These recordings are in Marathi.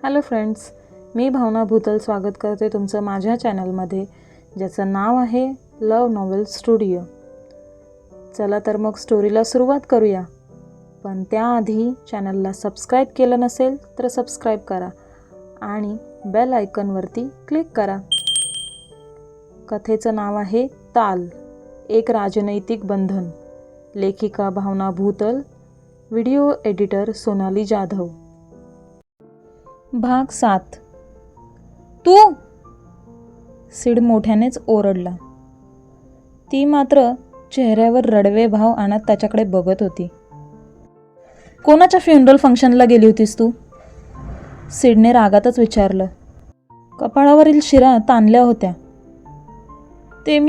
हॅलो फ्रेंड्स, मी भावना भूतल स्वागत करते तुमचं माझ्या चॅनलमध्ये, ज्याचं नाव आहे लव नॉवेल स्टुडिओ. चला तर मग स्टोरीला सुरुवात करूया. पण त्याआधी चॅनलला सबस्क्राईब केलं नसेल तर सबस्क्राईब करा आणि बेल आयकॉनवरती क्लिक करा. कथेचं नाव आहे ताल, एक राजनैतिक बंधन. लेखिका भावना भूतल, व्हिडिओ एडिटर सोनाली जाधव. भाग 7. तू, सिड मोठ्यानेच ओरडला. ती मात्र चेहऱ्यावर रडवे भाव आणत त्याच्याकडे बघत होती. कोणाच्या फ्युनरल फंक्शनला गेली होतीस तू? सिडने रागातच विचारलं. कपाळावरील शिरा ताणल्या होत्या. ते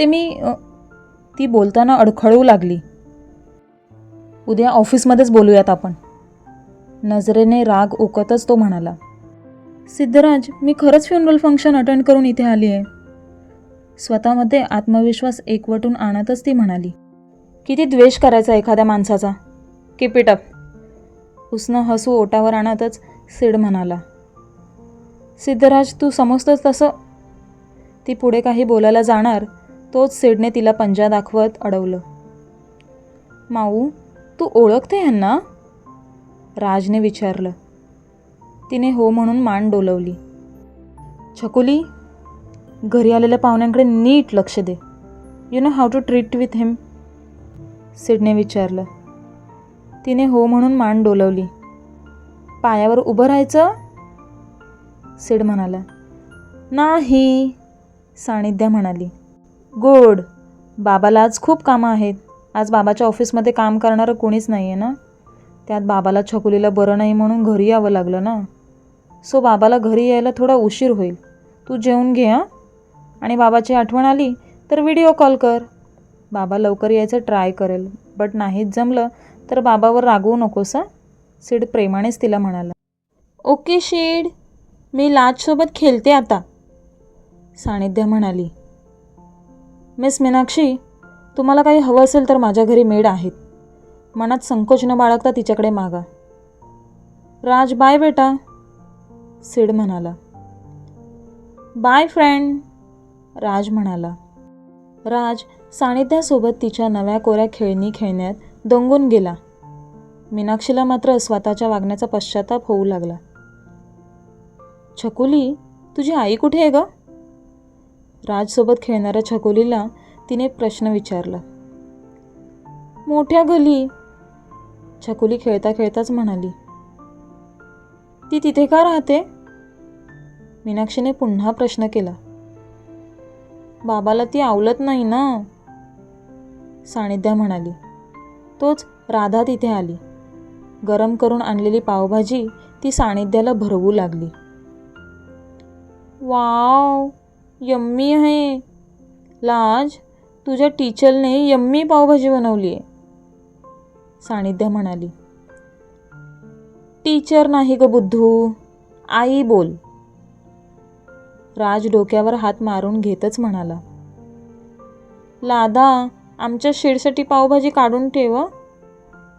मी ती बोलताना अडखळू लागली. उद्या ऑफिसमध्येच बोलूयात आपण, नजरेने राग ओकतच तो म्हणाला. सिद्धराज, मी खरंच फ्युनरल फंक्शन अटेंड करून इथे आली आहे. स्वतःमध्ये आत्मविश्वास एकवटून आणतच ती म्हणाली. किती द्वेष करायचा एखाद्या माणसाचा. Keep it up. उसनं हसू ओटावर आणतच सिड म्हणाला. सिद्धराज, तू समजतोस तसं. ती पुढे काही बोलायला जाणार तोच सिडने तिला पंजा दाखवत अडवलं. माऊ, तू ओळखते ह्यांना? राजने विचारलं. तिने हो म्हणून मान डोलवली. छकुली, घरी आलेल्या पाहुण्यांकडे नीट लक्ष दे. You know how to treat with him? सिडने विचारलं. तिने हो म्हणून मान डोलवली. पायावर उभं राहायचं? सिड म्हणाला. नाही, सानिध्या म्हणाली. गुड. बाबाला आज खूप कामं आहेत. आज बाबाच्या ऑफिसमध्ये काम करणारं कोणीच नाही आहे ना. त्यात बाबाला छकुलीला बरं नाही म्हणून घरी यावं लागलं ना. सो बाबाला घरी यायला थोडा उशीर होईल. तू जेवून घे हां. आणि बाबाची आठवण आली तर व्हिडिओ कॉल कर. बाबा लवकर यायचं ट्राय करेल, बट नाहीच जमलं तर बाबावर रागवू नकोस हां, सिड प्रेमानेच तिला म्हणाला. ओके शिड, मी लाजसोबत खेळते आता, सानिध्या म्हणाली. मिस मीनाक्षी, तुम्हाला काही हवं असेल तर माझ्या घरी मेड आहेत. मनात संकोच न बाळगता तिच्याकडे मागा. राज, बाय बेटा, सिड म्हणाला. बाय फ्रेंड, राज म्हणाला. राज सानिध्यासोबत तिच्या नव्या कोऱ्या खेळणी खेळण्यात दंगून गेला. मीनाक्षीला मात्र स्वतःच्या वागण्याचा पश्चाताप होऊ लागला. छकुली, तुझी आई कुठे आहे ग? राजसोबत खेळणाऱ्या छकुलीला तिने प्रश्न विचारला. मोठ्या गली, छकुली खेळता खेळताच म्हणाली. ती तिथे का राहते? मीनाक्षीने पुन्हा प्रश्न केला. बाबाला ती आवलत नाही ना, सानिध्या म्हणाली. तोच राधा तिथे आली. गरम करून आणलेली पावभाजी ती सानिध्याला भरवू लागली. वाव, यम्मी आहे. लाज, तुझ्या टीचरने यम्मी पावभाजी बनवली आहे, सानिध्या म्हणाली. टीचर नाही ग बुद्धू, आई बोल, राज डोक्यावर हात मारून घेतच म्हणाला. लादा, आमच्या शिडसाठी पावभाजी काढून ठेव,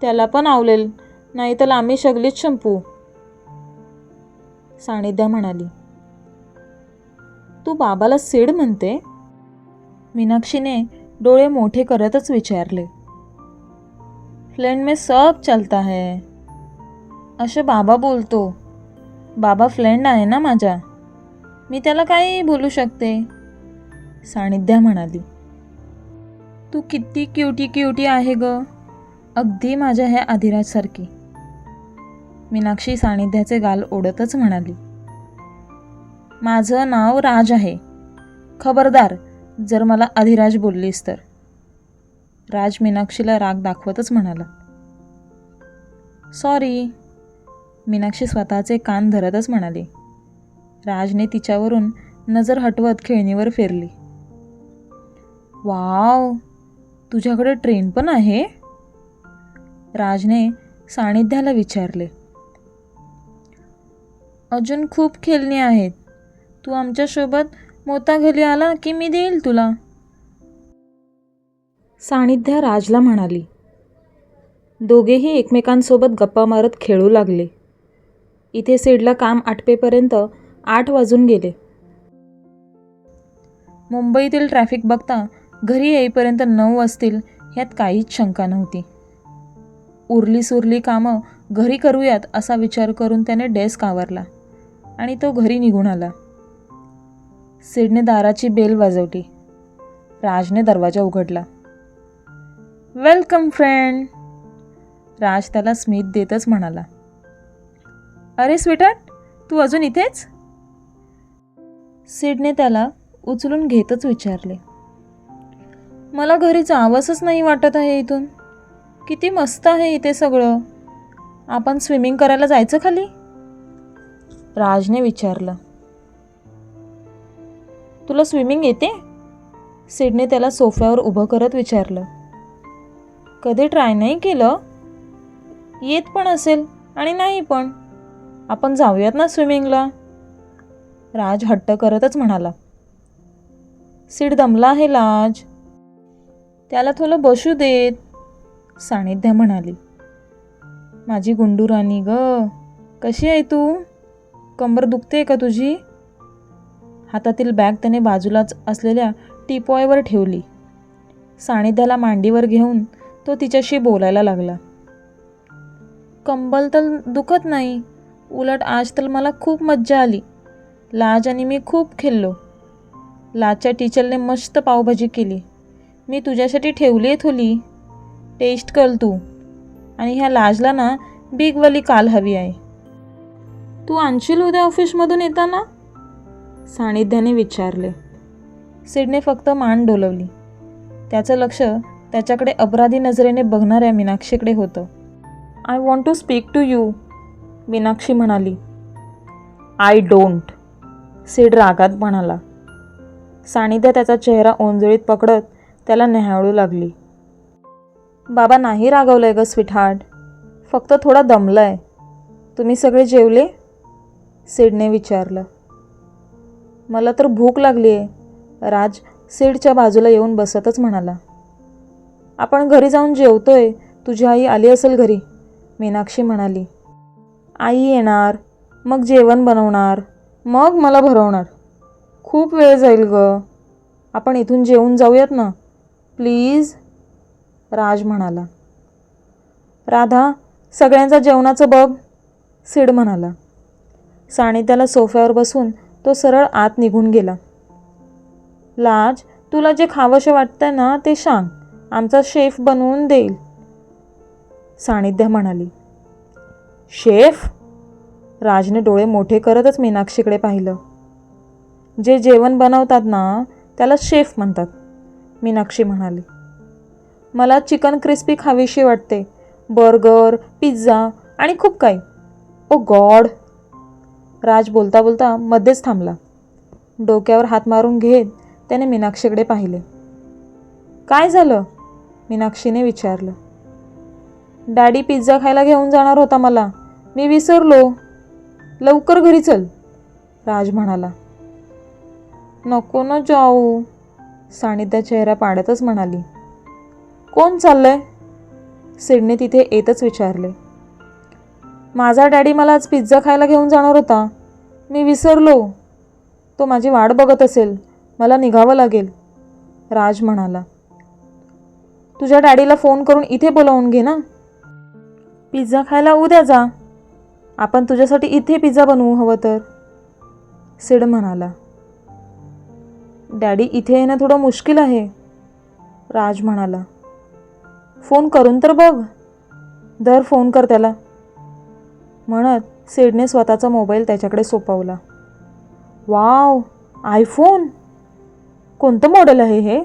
त्याला पण आवलेल, नाही तर आम्ही सगळीच संपू, सानिध्या म्हणाली. तू बाबाला सिड म्हणते? मीनाक्षीने डोळे मोठे करतच विचारले. फ्रेंड में सब चलता है, असे बाबा बोलतो. बाबा फ्रेंड आहे ना माझा, मी त्याला काही बोलू शकते, सानिध्या म्हणाली. तू किती क्युटी क्युटी आहे ग, अगदी माझ्या ह्या अधिराजसारखी, मीनाक्षी सानिध्याचे गाल ओढतच म्हणाली. माझं नाव राज आहे, खबरदार जर मला अधिराज बोललीस तर, राज मीनाक्षीला राग दाखवतच म्हणाला. सॉरी, मीनाक्षी स्वतःचे कान धरतच म्हणाली. राजने तिच्यावरून नजर हटवत खेळणीवर फिरली. वाव, तुझ्याकडे ट्रेन पण आहे? राजने सानिध्याला विचारले. अजून खूप खेळणी आहेत, तू आमच्यासोबत मोता घरी आला की मी देईल तुला, सानिध्या राजला म्हणाली. दोघेही एकमेकांसोबत गप्पा मारत खेळू लागले. इथे सिडला काम आटपेपर्यंत 8 वाजून गेले. मुंबईतील ट्रॅफिक बघता घरी येईपर्यंत 9 वाजतील ह्यात काहीच शंका नव्हती. उरली सुरली कामं घरी करूयात असा विचार करून त्याने डेस्क आवरला आणि तो घरी निघून आला. सिडने दाराची बेल वाजवली. राजने दरवाजा उघडला. वेलकम फ्रेंड, राज त्याला स्मित देतच म्हणाला. अरे स्वीटहार्ट, तू अजून इथेच? सिडने त्याला उचलून घेतच विचारले. मला घरी जावंसच नाही वाटत आहे इथून. किती मस्त आहे इथे सगळं. आपण स्विमिंग करायला जायचं खाली? राजने विचारलं. तुला स्विमिंग येते? सिडने त्याला सोफ्यावर उभं करत विचारलं. कधी ट्राय नाही केलं? येत पण असेल आणि नाही पण. आपण जाऊयात ना स्विमिंगला? राज हट्ट करतच म्हणाला. सिड दमला आहे लाज, त्याला थोडं बसू देत, सानिध्या म्हणाली. माझी गुंडू राणी ग, कशी आहे तू? कंबर दुखते का तुझी? हातातील बॅग त्याने बाजूलाच असलेल्या टीपॉयवर ठेवली. सानिध्याला मांडीवर घेऊन तो तिच्याशी बोलायला लागला. कंबल तर दुखत नाही, उलट आज तर मला खूप मज्जा आली. लाज आणि मी खूप खेळलो. लाजच्या टीचरने मस्त पावभाजी केली. मी तुझ्यासाठी ठेवली आहे थोली, टेस्ट कर तू. आणि ह्या लाजला ना बिगवाली काल हवी आहे. तू आणशील उद्या ऑफिसमधून येताना? सानिध्याने विचारले. सिडने फक्त मान डोलवली. त्याचं लक्ष त्याच्याकडे अपराधी नजरेने बघणाऱ्या मीनाक्षीकडे होतं. I want to speak to you, Meenakshi म्हणाली. आय डोंट, सिड रागात म्हणाला. सानिध्या त्याचा चेहरा ओंजळीत पकडत त्याला न्याहाळू लागली. बाबा नाही रागवलंय ग स्वीटहार्ट, फक्त थोडा दमलाय. तुम्ही सगळे जेवले? सिडने विचारलं. मला तर भूक लागली आहे, राज सिडच्या बाजूला येऊन बसतच म्हणाला. आपण घरी जाऊन जेवतोय, तुझी आई आली असेल घरी, मीनाक्षी म्हणाली. आई येणार, मग जेवण बनवणार, मग मला भरवणार. खूप वेळ जाईल ग. आपण इथून जेवून जाऊयात ना प्लीज, राज म्हणाला. राधा, सगळ्यांचा जेवणाचं बघ, सिड म्हणाला. सानिध्याला सोफ्यावर बसून तो सरळ आत निघून गेला. लाज, तुला जे खावंसं वाटतं ना ते सांग, आमचा शेफ बनवून देईल, सानिध्या म्हणाली. शेफ? राजने डोळे मोठे करतच मीनाक्षीकडे पाहिलं. जे जेवण बनवतात ना त्याला शेफ म्हणतात, मीनाक्षी म्हणाली. मला चिकन क्रिस्पी खावीशी वाटते, बर्गर, पिझ्झा आणि खूप काही. ओ गॉड, राज बोलता बोलता मध्येच थांबला. डोक्यावर हात मारून घेत त्याने मीनाक्षीकडे पाहिले. काय झालं? मीनाक्षीने विचारलं. डॅडी पिझ्झा खायला घेऊन जाणार होता मला, मी विसरलो. लवकर घरी चल, राज म्हणाला. नको न जाऊ, सानिध्या चेहरा पाडतच म्हणाली. कोण चाललंय? सिडने तिथे येतच विचारले. माझा डॅडी मला आज पिझ्झा खायला घेऊन जाणार होता, मी विसरलो. तो माझी वाट बघत असेल, मला निघावं लागेल, राज म्हणाला. तुझ्या डॅडीला फोन करून इथे बोलावून घे ना. पिझ्झा खायला उद्या जा, आपण तुझ्यासाठी इथे पिझ्झा बनवू हवं तर, सिड म्हणाला. डॅडी इथे येणं थोडं मुश्किल आहे, राज म्हणाला. फोन करून तर बघ, दर फोन कर त्याला, म्हणत सिडने स्वतःचा मोबाईल त्याच्याकडे सोपवला. Wow, iPhone? कोणतं मॉडेल आहे हे?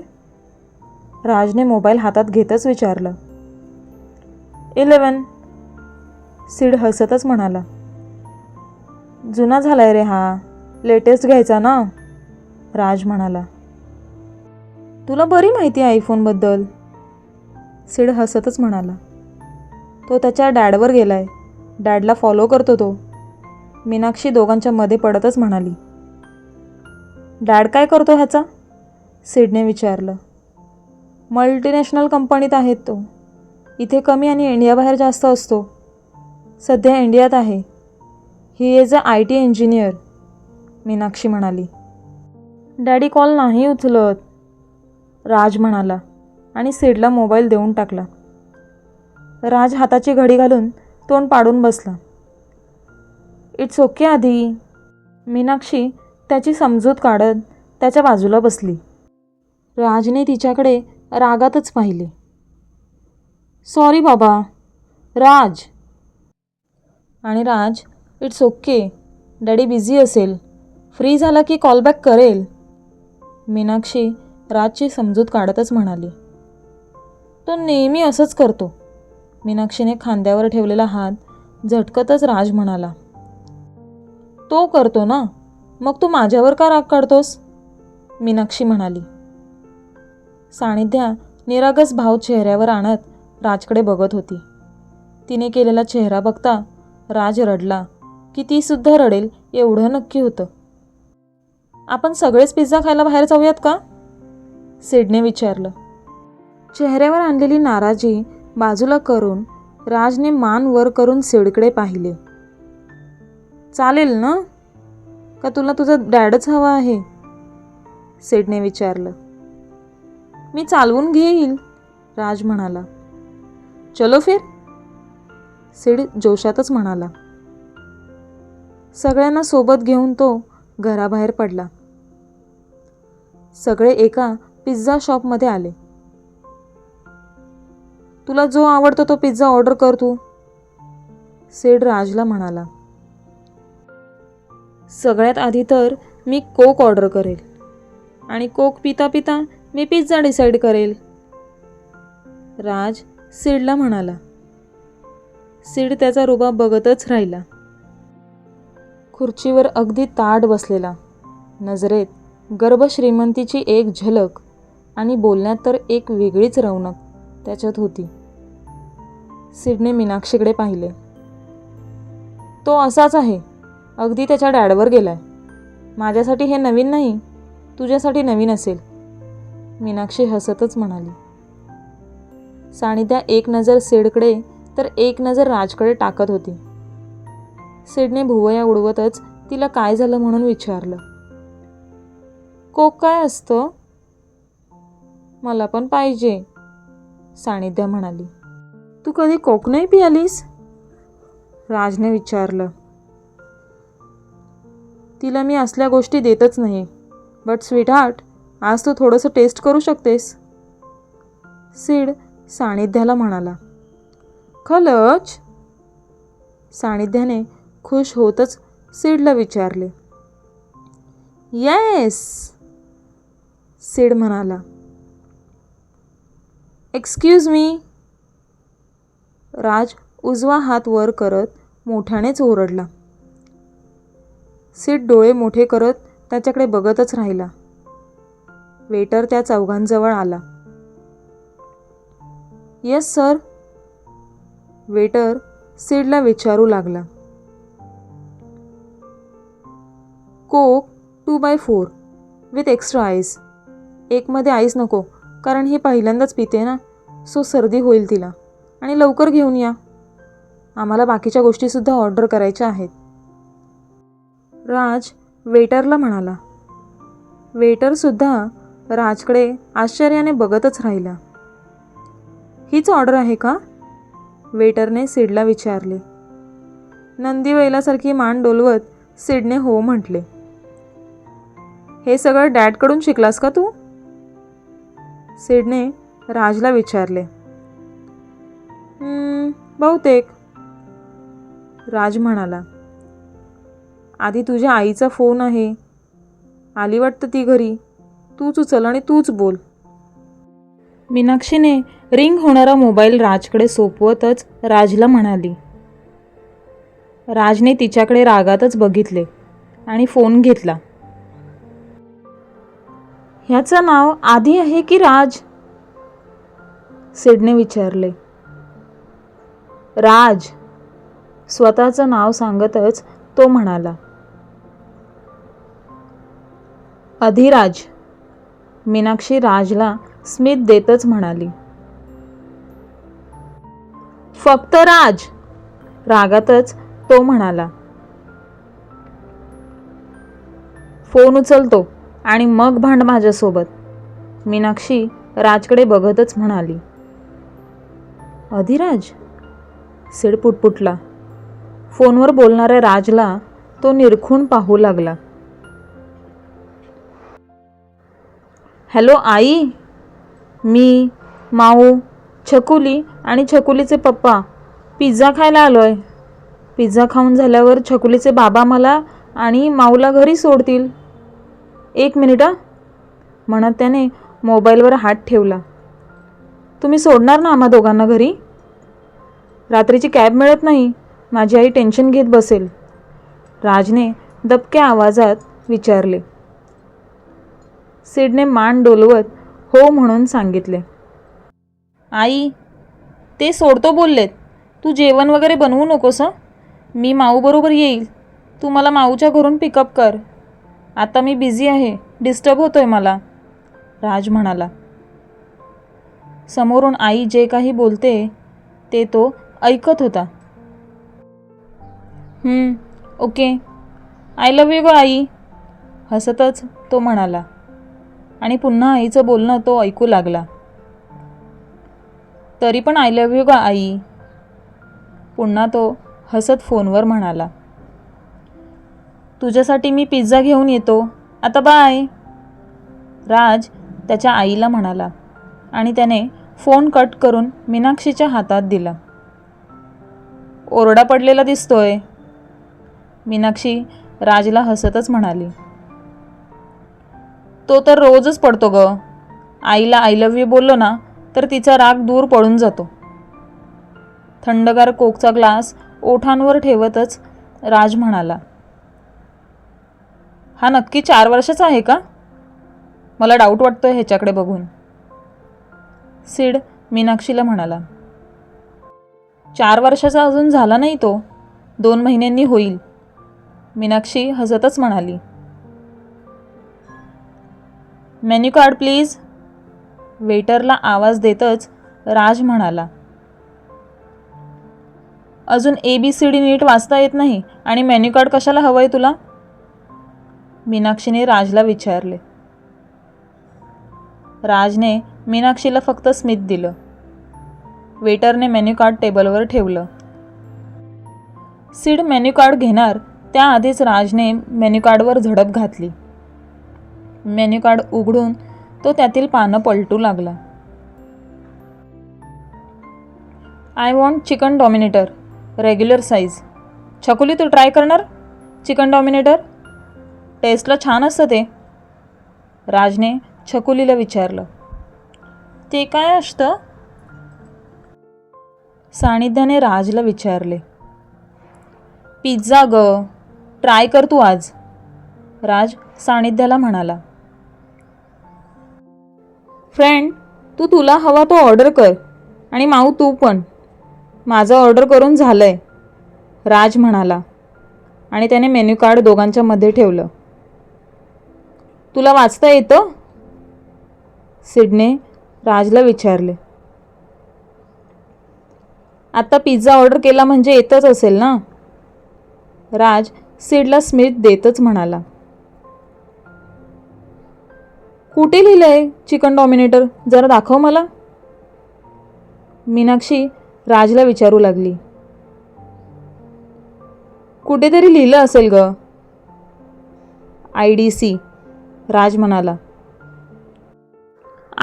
राजने मोबाईल हातात घेतच विचारलं. 11, सिड हसतच म्हणाला. जुना झालाय रे हा, लेटेस्ट घ्यायचा ना, राज म्हणाला. तुला बरी माहिती आहे आयफोनबद्दल, सिड हसतच म्हणाला. तो त्याच्या डॅडवर गेलाय, डॅडला फॉलो करतो तो, मीनाक्षी दोघांच्या मध्ये पडतच म्हणाली. डॅड काय करतो ह्याचा? सिडने विचारलं. मल्टीनॅशनल कंपनीत आहेत तो, इथे कमी आणि इंडियाबाहेर जास्त असतो. सध्या इंडियात आहे. He is a IT engineer, Meenakshi म्हणाली. डॅडी कॉल नाही उचलत, राज म्हणाला आणि सिडला मोबाईल देऊन टाकला. राज हाताची घडी घालून तोंड पाडून बसला. इट्स ओके आधी, मीनाक्षी त्याची समजूत काढत त्याच्या बाजूला बसली. राजने तिच्याकडे रागातच पाहिले. सॉरी बाबा, राज. आणि राज, इट्स ओके, डॅडी बिझी असेल, फ्री झाला की कॉल बॅक करेल, मीनाक्षी राजची समजूत काढतच म्हणाली. तो नेहमी असंच करतो, मीनाक्षीने खांद्यावर ठेवलेला हात झटकतच राज म्हणाला. तो करतो ना, मग तू माझ्यावर का राग काढतोस, मीनाक्षी म्हणाली. सानिध्या निरागस भाव चेहऱ्यावर आणत राजकडे बघत होती. तिने केलेला चेहरा बघता राज रडला की ती सुद्धा रडेल एवढं नक्की होतं. आपण सगळेच पिझ्झा खायला बाहेर जाऊयात का, सिडने विचारलं. चेहऱ्यावर आणलेली नाराजी बाजूला करून राजने मान वर करून सिडकडे पाहिले. चालेल ना, का तुला तुझा डॅडच हवा आहे, सिडने विचारलं. मी चालवून घेईल, राज म्हणाला. चलो फिर, सिड जोशातच म्हणाला. सगळ्यांना सोबत घेऊन तो घराबाहेर पडला. सगळे एका पिझ्झा शॉपमध्ये आले. तुला जो आवडतो तो पिझ्झा ऑर्डर कर तू, सिड राजला म्हणाला. सगळ्यात आधी तर मी कोक ऑर्डर करेल आणि कोक पिता पिता मी पिझ्झा डिसाईड करेल, राज सिडला म्हणाला. सिड त्याचा रुबाब बघतच राहिला. खुर्चीवर अगदी ताठ बसलेला, नजरेत गर्भ श्रीमंतीची एक झलक आणि बोलण्यात तर एक वेगळीच रौनक त्याच्यात होती. सिडने मीनाक्षीकडे पाहिले. तो असाच आहे, अगदी त्याच्या डॅडवर गेलाय. माझ्यासाठी हे नवीन नाही, तुझ्यासाठी नवीन असेल, मीनाक्षी हसतच म्हणाली. सानिध्या एक नजर सिडकडे तर एक नजर राजकडे टाकत होती. सिडने भुवया उडवतच तिला काय झालं म्हणून विचारलं. कोक काय असतं, मला पण पाहिजे, सानिध्या म्हणाली. तू कधी कोक नाही पियालीस, राजने विचारलं. तिला मी असल्या गोष्टी देतच नाही, बट स्वीटहार्ट, आज तू थोडंसं टेस्ट करू शकतेस, सिड सानिध्याला म्हणाला. खलच, सानिध्याने खुश होतच सिडला विचारले. येस, सिड म्हणाला. एक्सक्यूज मी, राज उजवा हात वर करत मोठ्यानेच ओरडला. सिड डोळे मोठे करत त्याच्याकडे बघतच राहिला. वेटर त्या चौघांजवळ आला. येस सर, वेटर सिडला विचारू लागला. कोक 2x4 विथ एक्स्ट्रा आईस. एकमध्ये आईस नको, कारण ही पहिल्यांदाच पिते ना, सो सर्दी होईल तिला, आणि लवकर घेऊन या, आम्हाला बाकीच्या गोष्टीसुद्धा ऑर्डर करायच्या आहेत, राज वेटरला म्हणाला. वेटरसुद्धा राजकडे आश्चर्याने बघतच राहिला. हीच ऑर्डर आहे का, वेटरने सिडला विचारले. नंदीवैलासारखी मान डोलवत सिडने हो म्हटले. हे सगळं डॅडकडून शिकलास का तू, सिडने राजला विचारले. बहुतेक, राज म्हणाला. आधी तुझ्या आईचा फोन आहे, आली वाटतं ती घरी, तूच उचल आणि तूच बोल, मीनाक्षीने रिंग होणारा मोबाईल राजकडे सोपवतच राजला म्हणाली. राजने तिच्याकडे रागातच बघितले आणि फोन घेतला. ह्याचं नाव आधी आहे की राज, सिडने विचारले. राज, स्वतःचं नाव सांगतच तो म्हणाला. अधिराज, मीनाक्षी राजला स्मित देतच म्हणाली. फक्त राज, रागातच तो म्हणाला. फोन उचलतो आणि मग भांड माझ्यासोबत, मीनाक्षी राजकडे बघतच म्हणाली. अधिराज? सीड पुटपुटला. फोनवर बोलणाऱ्या राजला तो निरखून पाहू लागला. हॅलो आई, मी, माऊ, छकुली आणि छकुलीचे पप्पा पिझ्झा खायला आलोय. पिझ्झा खाऊन झाल्यावर छकुलीचे बाबा मला आणि माऊला घरी सोडतील. 1 मिनिट म्हणत त्याने मोबाईलवर हात ठेवला. तुम्ही सोडणार ना आम्हा दोघांना घरी? रात्रीची कॅब मिळत नाही, माझी आई टेन्शन घेत बसेल, राजने दबक्या आवाजात विचारले. सीडने मान डोलवत हो म्हणून सांगितले. आई, ते सोडतो बोललेत. तू जेवण वगैरे बनवू नकोस हं. मी माऊबरोबर येईल. तू मला माऊच्या घरून पिकअप कर. आता मी बिझी आहे, डिस्टर्ब होतोय मला, राज म्हणाला. समोरून आई जे काही बोलते ते तो ऐकत होता. ओके, आय लव्ह यू ग आई, हसतच तो म्हणाला आणि पुन्हा आईचं बोलणं तो ऐकू लागला. तरी पण आय लव्ह यू ग आई, पुन्हा तो हसत फोनवर म्हणाला. तुझ्यासाठी मी पिझ्झा घेऊन येतो, आता बाय, राज त्याच्या आईला म्हणाला आणि त्याने फोन कट करून मीनाक्षीच्या हातात दिला. ओरडा पडलेला दिसतोय, मीनाक्षी राजला हसतच म्हणाली. तो तर रोजच पडतो ग. आईला आय लव्ह यू बोललो ना तर तिचा राग दूर पळून जातो. थंडगार कोकचा ग्लास ओठांवर ठेवतच राज म्हणाला. हा नक्की 4 वर्षाचा आहे का? मला डाऊट वाटतोय ह्याच्याकडे बघून, सीड मीनाक्षीला म्हणाला. 4 वर्षाचा अजून झाला नाही तो, 2 महिन्यांनी होईल, मीनाक्षी हसतच म्हणाली. मेन्यू कार्ड प्लीज, वेटरला आवाज देतच राज म्हणाला. अजून ABCD नीट वाचता येत नाही आणि मेन्यू कार्ड कशाला हवंय तुला? मीनाक्षीने राजला विचारले. राजने मीनाक्षीला फक्त स्मित दिलं. वेटरने मेन्यू कार्ड टेबलवर ठेवलं. सीड मेन्यू कार्ड घेणार त्याआधीच राजने मेन्यू कार्डवर झडप घातली. मेन्यू कार्ड उघडून तो त्यातील पानं पलटू लागला. I want chicken dominator, regular size. Chhakuli, तू ट्राय करणार चिकन डॉमिनेटर? टेस्टला छान असतं ते, राजने छकुलीला विचारलं. ते काय असतं? सानिध्याने राजला विचारले. पिझ्झा ग, ट्राय कर तू आज, राज सानिध्याला म्हणाला. फ्रेंड, तुला हवा तो ऑर्डर कर आणि माऊ तू पण. माझं ऑर्डर करून झालंय, राज म्हणाला आणि त्याने मेन्यू कार्ड दोघांच्या मध्ये ठेवलं. तुला वाचता येतं? सीडने राजला विचारले. आता पिझ्झा ऑर्डर केला म्हणजे येतच असेल ना, राज सीडला स्मित देतच म्हणाला. कुठे लिहिलंय चिकन डॉमिनेटर, जरा दाखव मला, मीनाक्षी राजला विचारू लागली. कुठेतरी लिहिलं असेल ग, IDC, राज म्हणाला.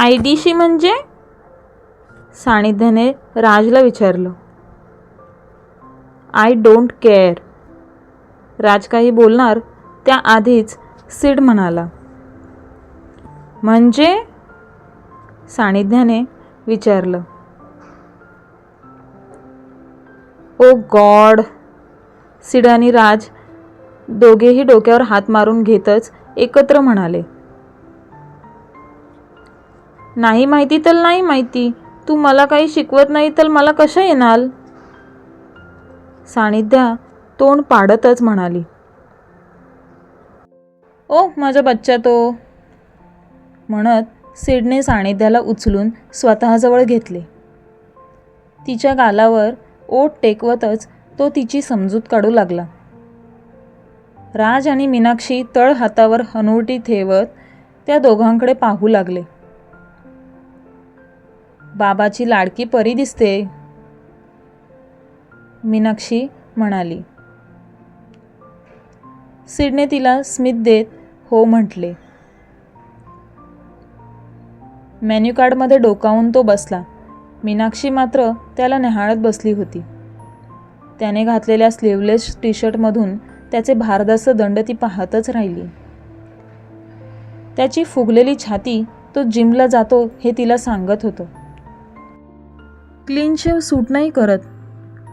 IDC म्हणजे? सानिध्याने राजला विचारलं. आय डोंट केअर, राज काही बोलणार त्याआधीच सीड म्हणाला. म्हणजे? सानिध्याने विचारलं. ओ गॉड, सीड आणि राज दोघेही डोक्यावर हात मारून घेतच एकत्र म्हणाले. नाही माहिती तर नाही माहिती, तू मला काही शिकवत नाही तर मला कशा येणार, सानिध्या तोंड पाडतच म्हणाली. ओ माझा बच्चा तो, म्हणत सीडने सानिध्याला उचलून स्वतःजवळ घेतले. तिच्या गालावर ओठ टेकवतच तो तिची समजूत काढू लागला. राज आणि मीनाक्षी तळ हातावर हनुवटी ठेवत त्या दोघांकडे पाहू लागले. बाबाची लाडकी परी दिसते, मीनाक्षी म्हणाली. सिडने तिला स्मित देत हो म्हटले. मेन्यू कार्डमध्ये डोकावून तो बसला. मीनाक्षी मात्र त्याला निहाळत बसली होती. त्याने घातलेल्या स्लीवलेस टी शर्टमधून त्याचे भारदस्त दंड ती पाहतच राहिली. त्याची फुगलेली छाती, तो जिमला जातो हे तिला सांगत होतं. क्लीन शेव सूट नाही करत.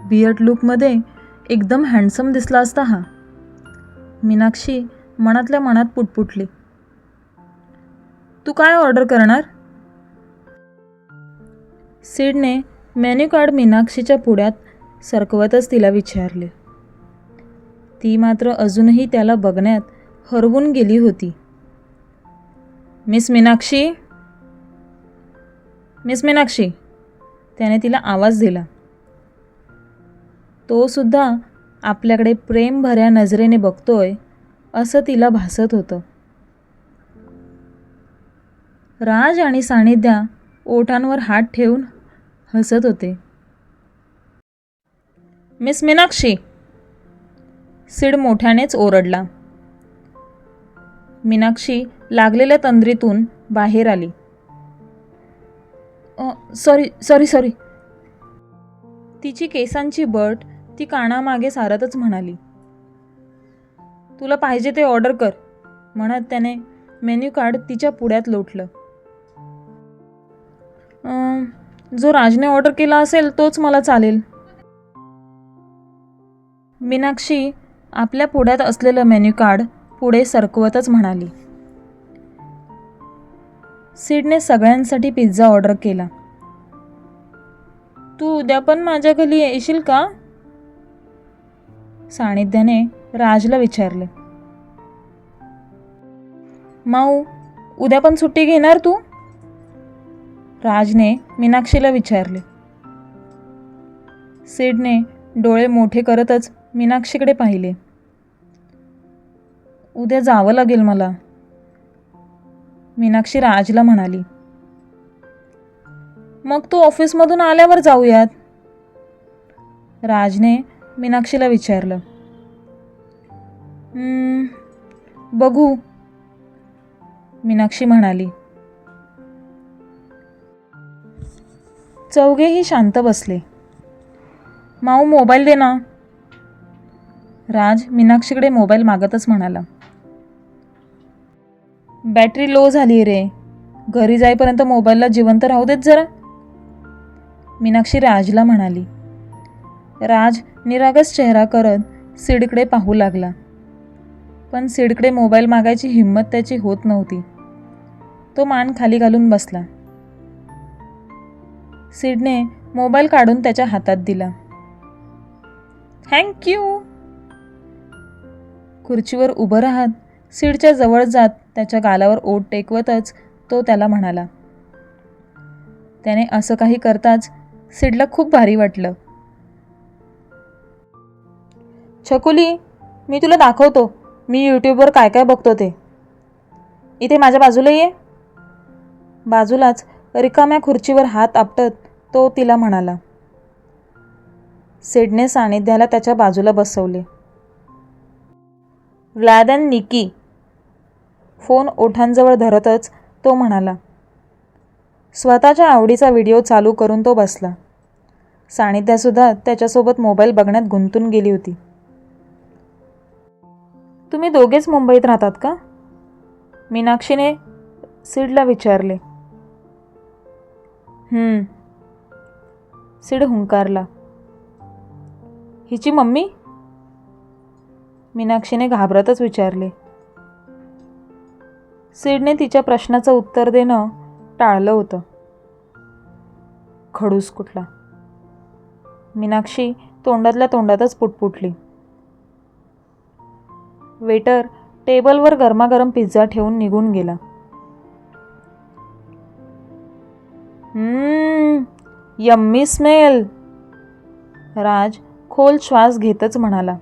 बियर्ड लुकमध्ये एकदम हँडसम दिसला असता हा, मीनाक्षी मनातल्या मनात पुटपुटली. तू काय ऑर्डर करणार? सिडने मेन्यू कार्ड मीनाक्षीच्या पुढ्यात सरकवतच तिला विचारले. ती मात्र अजूनही त्याला बघण्यात हरवून गेली होती. मिस मीनाक्षी, मिस मीनाक्षी, त्याने तिला आवाज दिला. तो सुद्धा आपल्याकडे प्रेम भऱ्या नजरेने बघतोय असं तिला भासत होतं. राज आणि सानिध्या ओठांवर हात ठेवून हसत होते. मिस मीनाक्षी, सिड मोठ्यानेच ओरडला. मीनाक्षी लागलेल्या तंद्रीतून बाहेर आली. सॉरी. तिची केसांची बट ती कानामागे सारतच म्हणाली. तुला पाहिजे ते ऑर्डर कर, म्हणत त्याने मेन्यू कार्ड तिच्या पुढ्यात लोटलं. जो राजने ऑर्डर केला असेल तोच मला चालेल, मीनाक्षी आपल्या पुढ्यात असलेलं मेन्यू कार्ड पुढे सरकवतच म्हणाली. सिडने सगळ्यांसाठी पिझ्झा ऑर्डर केला. तू उद्या पण माझ्या घरी येशील का? सानिध्याने राजला विचारले. माऊ, उद्या पण सुट्टी घेणार तू? राजने मीनाक्षीला विचारले. सिडने डोळे मोठे करतच मीनाक्षीकडे पाहिले. उद्या जावं लागेल मला, मीनाक्षी राजला म्हणाली. मग तू ऑफिसमधून आल्यावर जाऊयात, राजने मीनाक्षीला विचारलं. बघू, मीनाक्षी म्हणाली. चौघेही शांत बसले. माऊ, मोबाईल दे ना, राज मीनाक्षीकडे मोबाईल मागतच म्हणाला. बॅटरी लो झाली रे, घरी जाईपर्यंत मोबाईलला जिवंत राहू देत जरा, मीनाक्षी राजला म्हणाली. राज निरागस चेहरा करत सिडकडे पाहू लागला, पण सिडकडे मोबाईल मागायची हिंमत त्याची होत नव्हती. तो मान खाली घालून बसला. सिडने मोबाईल काढून त्याच्या हातात दिला. थँक्यू, खुर्चीवर उभं राहत सिडच्या जवळ जात त्याच्या गालावर ओठ टेकवतच तो त्याला म्हणाला. त्याने असं काही करताच सिडला खूप भारी वाटलं. छकुली, मी तुला दाखवतो मी यूट्यूबवर काय काय बघतो ते. इथे माझ्या बाजूला ये. बाजूलाच रिकाम्या खुर्चीवर हात आपटत तो तिला म्हणाला. सिडने सानिध्याला त्याच्या बाजूला बसवले. व्लॅड अँड निकी, फोन ओठांजवळ धरतच तो म्हणाला. स्वतःच्या आवडीचा व्हिडिओ चालू करून तो बसला. सानिध्यासुद्धा त्याच्यासोबत मोबाईल बघण्यात गुंतून गेली होती. तुम्ही दोघेच मुंबईत राहतात का? मीनाक्षीने सिडला विचारले. सिड हुंकारला. हिची मम्मी? मीनाक्षीने घाबरतच विचारले. सिडने तिच्या प्रश्नाचं उत्तर देणं टाळलं होतं. खडूस कुठला, मीनाक्षी तोंडातल्या तोंडातच पुटपुटली. वेटर टेबलवर गरमागरम पिझ्झा ठेवून निघून गेला. यम्मी स्मेल, राज खोल श्वास घेतच म्हणाला.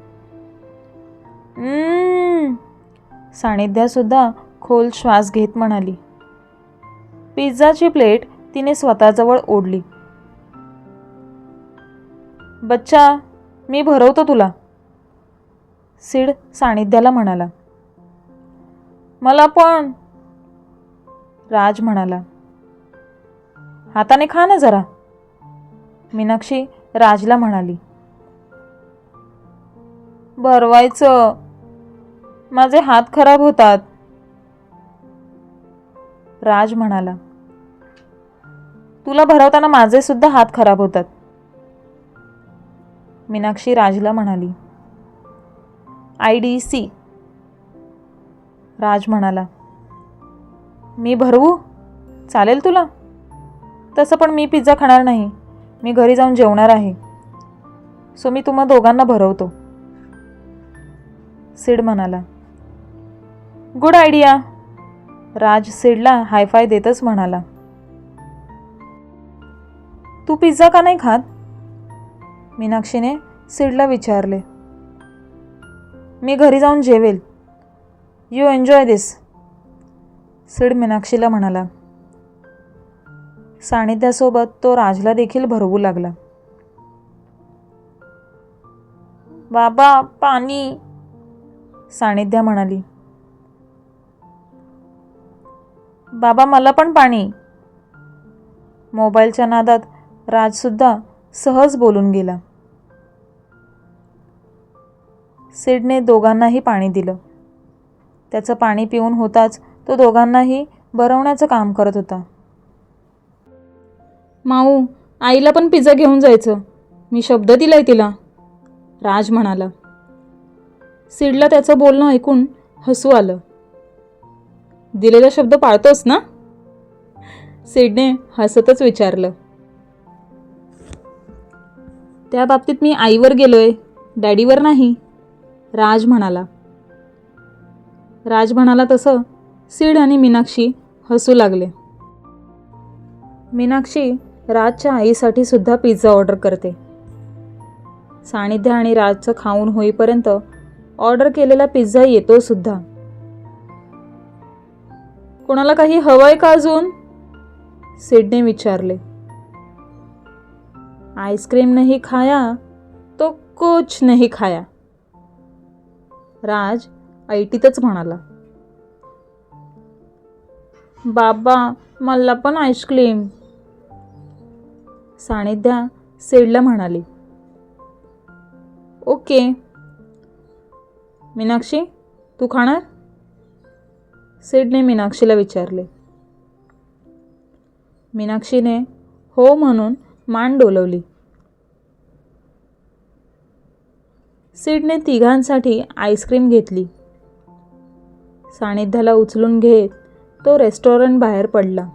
सानिध्यासुद्धा खोल श्वास घेत म्हणाली. पिझ्झाची प्लेट तिने स्वतःजवळ ओढली. बच्चा, मी भरवतो तुला, सिड सानिध्याला म्हणाला. मला पण, राज म्हणाला. हाताने खा ना जरा, मीनाक्षी राजला म्हणाली. भरवायचं, माझे हात खराब होतात, राज म्हणाला. तुला भरवताना माझे सुद्धा हात खराब होतात, मीनाक्षी राजला म्हणाली. IDC, राज म्हणाला. मी भरवू, चालेल तुला? तसं पण मी पिझ्झा खाणार नाही, मी घरी जाऊन जेवणार आहे, सो मी तुम्हा दोघांना भरवतो, सिड म्हणाला. गुड आयडिया, राज सिडला हायफाय देतच म्हणाला. तू पिझ्झा का नाही खात, मीनाक्षीने सिडला विचारले. मी घरी जाऊन जेवेल, यू एन्जॉय दिस, सिड मीनाक्षीला म्हणाला. सानिध्यासोबत तो राजला देखील भरवू लागला. बाबा पाणी, सानिध्या म्हणाली. बाबा मला पण पाणी, मोबाईलच्या नादात राजसुद्धा सहज बोलून गेला. सिडने दोघांनाही पाणी दिलं. त्याचं पाणी पिऊन होताच तो दोघांनाही भरवण्याचं काम करत होता. माऊ, आईला पण पिझ्झा घेऊन जायचं, मी शब्द दिलाय तिला, राज म्हणाला. सिडला त्याचं बोलणं ऐकून हसू आलं. दिलेला शब्द पाळतोस ना, सिडने हसतच विचारलं. त्या बाबतीत मी आईवर गेलोय, डॅडीवर नाही, राज म्हणाला. राज म्हणाला तसं सिड आणि मीनाक्षी हसू लागले. मीनाक्षी राजच्या आईसाठी सुद्धा पिझ्झा ऑर्डर करते. सानिध्य आणि राजचं खाऊन होईपर्यंत ऑर्डर केलेला पिझ्झा येतो सुद्धा. कोणाला काही हवंय का अजून, सिडने विचारले. आइसक्रीम नहीं खाया तो कुछ नहीं खाया, राज ऐटीतच म्हणाला. बाबा मला पण आईस्क्रीम, सानिध्या सिडला म्हणाली. ओके, मीनाक्षी तू खाणार, सिडने मीनाक्षीला विचारले. मीनाक्षीने हो म्हणून मान डोलवली. सिडने तिघांसाठी आईस्क्रीम घेतली. सानिध्याला उचलून घेत तो रेस्टॉरंट बाहेर पडला.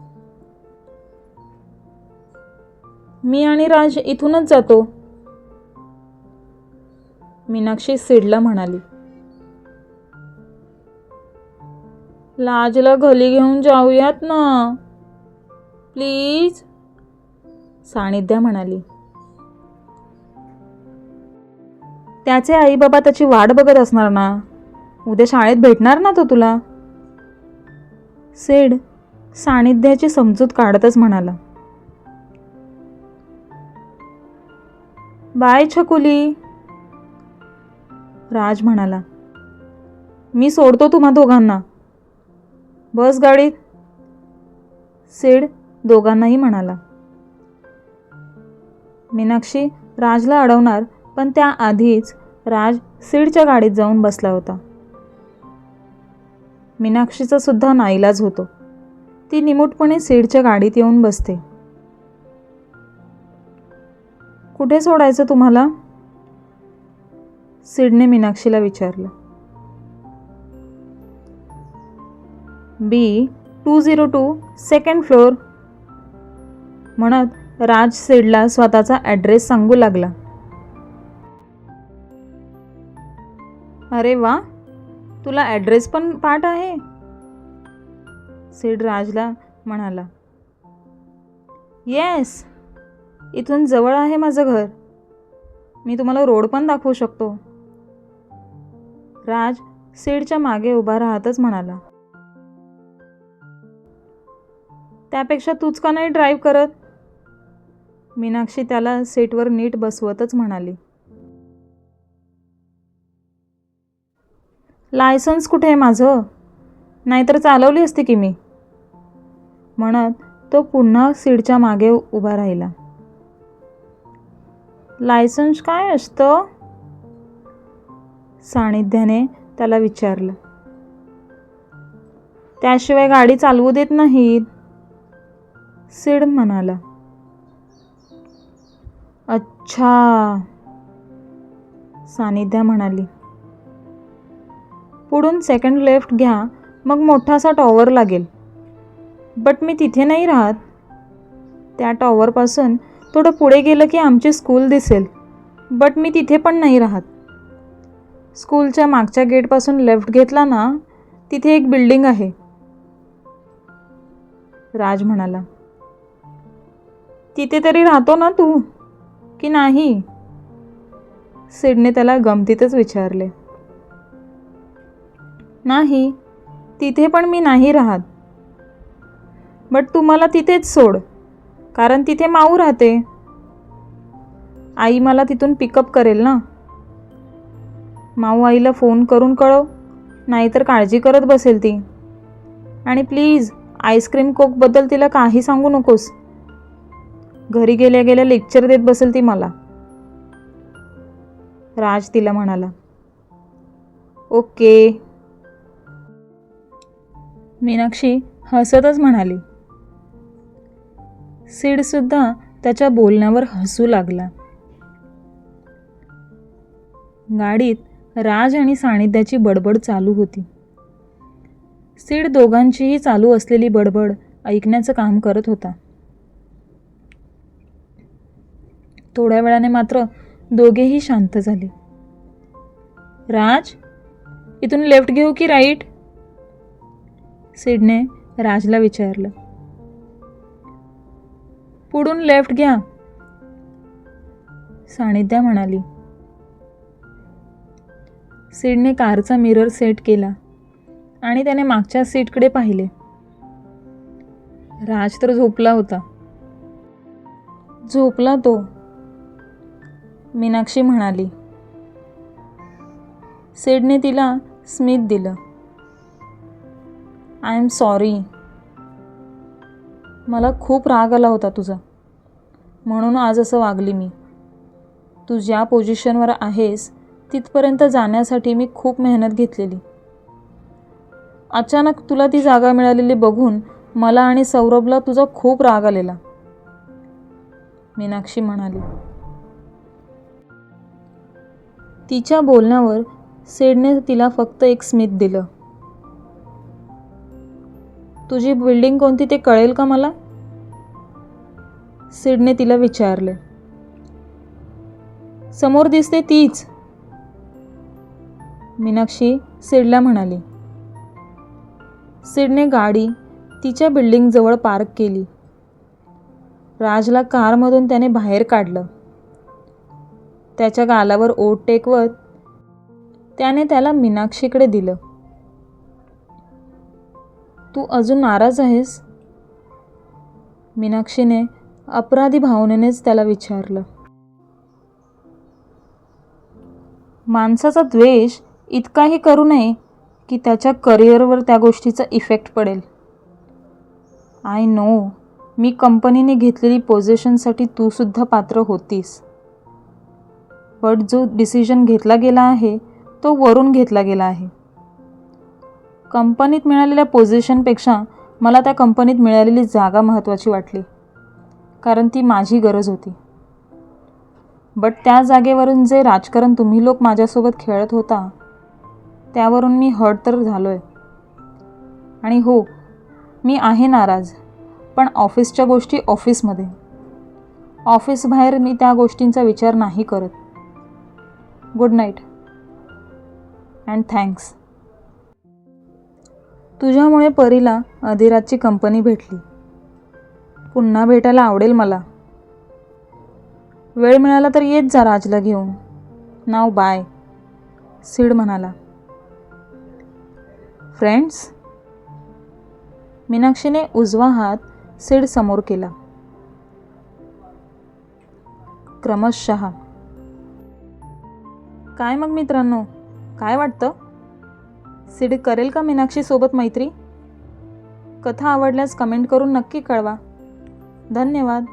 मी आणि राज इथूनच जातो, मीनाक्षी सिडला म्हणाली. लाजला घरी घेऊन जाऊयात ना प्लीज, सानिध्या म्हणाली. त्याचे आई बाबा त्याची वाट बघत असणार ना, उद्या शाळेत भेटणार ना तो तुला, सिड सानिध्याची समजूत काढतच म्हणाला. बाय छकुली, राज म्हणाला. मी सोडतो तुम्हा दोघांना, बस गाडीत, सिड दोघांनाही म्हणाला. मीनाक्षी राजला अडवणार, पण त्याआधीच राज सिडच्या गाडीत जाऊन बसला होता. मीनाक्षीचा सुद्धा नाईलाज होतो. ती निमूटपणे सिडच्या गाडीत येऊन बसते. कुठे सोडायचं तुम्हाला, सिडने मीनाक्षीला विचारलं. B202 सेकंड फ्लोअर, म्हणत राज सिडला स्वतःचा ॲड्रेस सांगू लागला. अरे वा, तुला ॲड्रेस पण पाठ आहे, सिड राजला म्हणाला. येस, इथून जवळ आहे माझं घर, मी तुम्हाला रोड पण दाखवू शकतो, राज सीडच्या मागे उभा राहतच म्हणाला, त्यापेक्षा तूच का नाही ड्राईव्ह करत? मीनाक्षी त्याला सीटवर नीट बसवतच म्हणाली. लायसन्स कुठे आहे माझं? नाहीतर चालवली असती की मी, म्हणत तो पुन्हा सीडच्या मागे उभा राहिला. लायसन्स काय असतं? सानिध्याने त्याला विचारलं. त्याशिवाय गाडी चालवू देत नाहीत, सीड म्हणाला. अच्छा, सानिध्या म्हणाली. पुढून सेकंड लेफ्ट घ्या, मग मोठासा टॉवर लागेल. बट मी तिथे नाही राहत. त्या टॉवरपासून थोडं पुढे गेलं की आमची स्कूल दिसेल. बट मी तिथे पण नाही राहत. स्कूलच्या मागच्या गेटपासून लेफ्ट घेतला ना, तिथे एक बिल्डिंग आहे, राज म्हणाला. तिथे तरी राहतो ना तू की नाही? सीडने त्याला गमतीतच विचारले. नाही, तिथे पण मी नाही राहत. बट तू मला तिथेच सोड, कारण तिथे माऊ राहते. आई मला तिथून पिकअप करेल ना. माऊ आईला फोन करून कळव, नाहीतर काळजी करत बसेल ती. आणि प्लीज आईस्क्रीम कोकबद्दल तिला काही सांगू नकोस. घरी गेल्या गेल्या लेक्चर देत बसेल ती मला, राज तिला म्हणाला. ओके, मीनाक्षी हसतच म्हणाली. सीडसुद्धा त्याच्या बोलण्यावर हसू लागला. गाडीत राज आणि सानिध्याची बडबड चालू होती. सीड दोघांचीही चालू असलेली बडबड ऐकण्याचं काम करत होता. थोड्या वेळाने मात्र दोघेही शांत झाले. राज, इथून लेफ्ट घेऊ की राईट? सीडने राजला विचारलं. पुढून लेफ्ट घ्या, सानिध्या म्हणाली. सीडने कारचा मिरर सेट केला आणि त्याने मागच्या सीटकडे पाहिले. राज तर झोपला होता. झोपला तो, मीनाक्षी म्हणाली. सीडने तिला स्मित दिलं. I am sorry. मला खूप राग आला होता तुझा, म्हणून आज असं वागली मी. तू ज्या पोझिशनवर आहेस तिथपर्यंत जाण्यासाठी मी खूप मेहनत घेतलेली. अचानक तुला ती जागा मिळालेली बघून मला आणि सौरभला तुझा खूप राग आलेला, मीनाक्षी म्हणाली. तिच्या बोलण्यावर सीडने तिला फक्त एक स्मित दिलं. तुझी बिल्डिंग कोणती ते कळेल का मला? सीडने तिला विचारले. समोर दिसते तीच, मीनाक्षी सीडला म्हणाली. सीडने गाडी तिच्या बिल्डिंगजवळ पार्क केली. राजला कारमधून त्याने बाहेर काढलं. त्याच्या गालावर ओठ टेकवत त्याने त्याला मीनाक्षीकडे दिलं. तू अजून नाराज आहेस? मीनाक्षीने अपराधी भावनेनेच त्याला विचारलं. माणसाचा द्वेष इतकाही करू नये की त्याच्या करिअरवर त्या गोष्टीचा इफेक्ट पडेल. आय नो, मी कंपनीने घेतलेली पोझिशनसाठी तू सुद्धा पात्र होतीस. बट जो डिसिजन घेतला गेला आहे तो वरून घेतला गेला आहे. कंपनीत मिळालेल्या पोझिशनपेक्षा मला त्या कंपनीत मिळालेली जागा महत्त्वाची वाटली, कारण ती माझी गरज होती. बट त्या जागेवरून जे राजकारण तुम्ही लोक माझ्यासोबत खेळत होता त्यावरून मी हर्ट तर झालो आहे. आणि हो, मी आहे नाराज, पण ऑफिसच्या गोष्टी ऑफिसमध्ये. ऑफिसबाहेर मी त्या गोष्टींचा विचार नाही करत. Good night and thanks. तुझ्यामुळे परीला अधिराजची कंपनी भेटली. पुन्हा भेटायला आवडेल मला. वेळ मिळाला तर येत जा राजला घेऊन. नाव बाय, सीड म्हणाला. फ्रेंड्स? मीनाक्षीने उजवा हात सिड समोर केला. क्रमशः. काय मग मित्रांनो, काय वाटतं? सिड करेल का मीनाक्षी सोबत मैत्री? कथा आवडल्यास कमेंट करून नक्की कळवा. धन्यवाद.